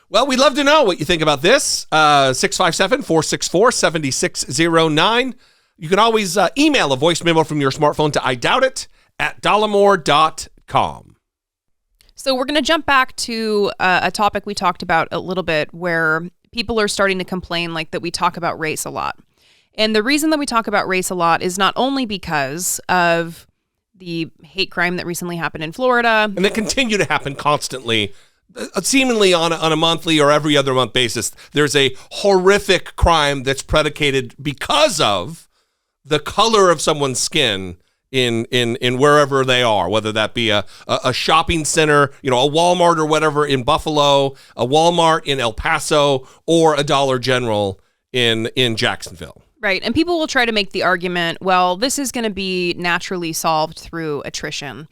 Well, we'd love to know what you think about this. 657-464-7609. You can always email a voice memo from your smartphone to idoubtit@dollemore.com. So we're going to jump back to a topic we talked about a little bit where people are starting to complain like that we talk about race a lot. And the reason that we talk about race a lot is not only because of the hate crime that recently happened in Florida. And they continue to happen constantly, seemingly on a monthly or every other month basis. There's a horrific crime that's predicated because of the color of someone's skin in wherever they are, whether that be a shopping center, a Walmart or whatever in Buffalo, a Walmart in El Paso, or a Dollar General in Jacksonville. Right. And people will try to make the argument, well, this is going to be naturally solved through attrition.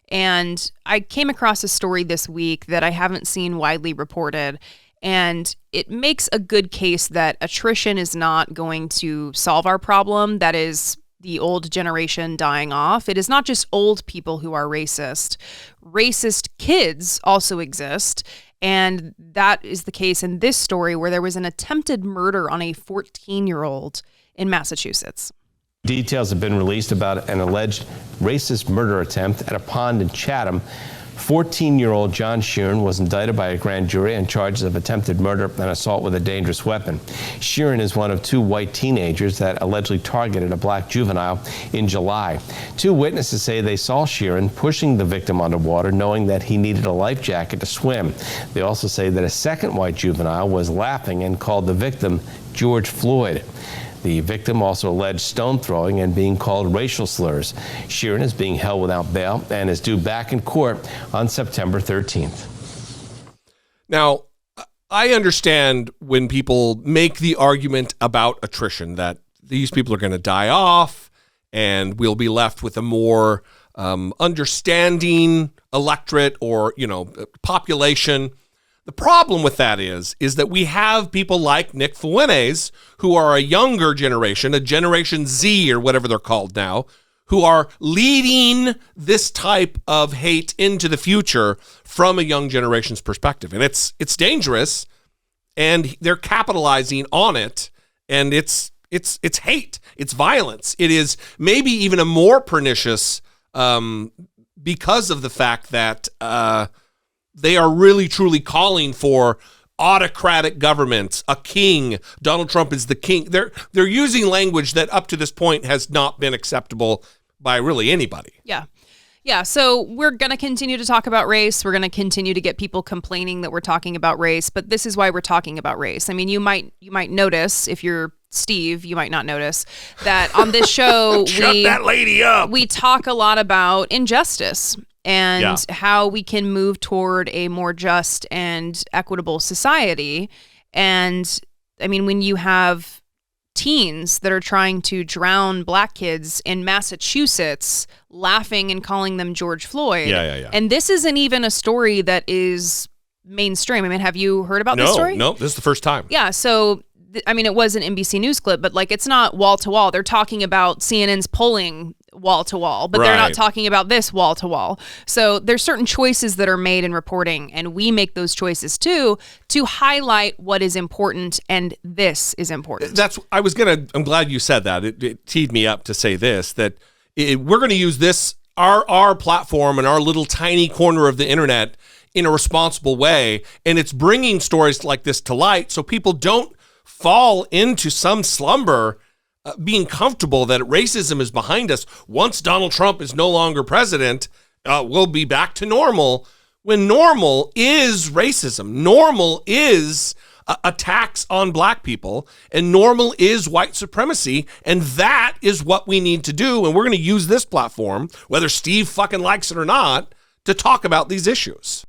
And I came across a story this week that I haven't seen widely reported, and it makes a good case that attrition is not going to solve our problem. That is the old generation dying off. It is not just old people who are racist. Racist kids also exist. And that is the case in this story where there was an attempted murder on a 14-year-old in Massachusetts. Details have been released about an alleged racist murder attempt at a pond in Chatham. 14-year-old John Sheeran was indicted by a grand jury on charges of attempted murder and assault with a dangerous weapon. Sheeran is one of two white teenagers that allegedly targeted a black juvenile in July. Two witnesses say they saw Sheeran pushing the victim underwater, knowing that he needed a life jacket to swim. They also say that a second white juvenile was laughing and called the victim George Floyd. The victim also alleged stone throwing and being called racial slurs. Sheeran is being held without bail and is due back in court on September 13th. Now, I understand when people make the argument about attrition, that these people are going to die off and we'll be left with a more understanding electorate or, population. The problem with that is that we have people like Nick Fuentes, who are a younger generation, a Generation Z or whatever they're called now, who are leading this type of hate into the future from a young generation's perspective. And it's dangerous, and they're capitalizing on it, and it's hate, it's violence. It is maybe even a more pernicious because of the fact that they are really, truly calling for autocratic governments, a king. Donald Trump is the king. They're using language that up to this point has not been acceptable by really anybody. Yeah. Yeah, so we're going to continue to talk about race. We're going to continue to get people complaining that we're talking about race, but this is why we're talking about race. I mean, you might notice, if you're Steve, you might not notice that on this show Shut that lady up. We talk a lot about injustice and how we can move toward a more just and equitable society. And I mean, when you have teens that are trying to drown black kids in Massachusetts, laughing and calling them George Floyd. Yeah. And this isn't even a story that is mainstream. I mean, have you heard about this story? No, this is the first time. Yeah, so it was an NBC News clip, but it's not wall to wall. They're talking about CNN's polling wall to wall, but they're not talking about this wall to wall. So there's certain choices that are made in reporting, and we make those choices too to highlight what is important, and this is important. I'm glad you said that. It teed me up to say this, that we're going to use this, our platform and our little tiny corner of the internet in a responsible way, and it's bringing stories like this to light so people don't fall into some slumber, being comfortable that racism is behind us. Once Donald Trump is no longer president, we'll be back to normal, when normal is racism. Normal is attacks on black people, and normal is white supremacy, and that is what we need to do, and we're going to use this platform, whether Steve fucking likes it or not, to talk about these issues.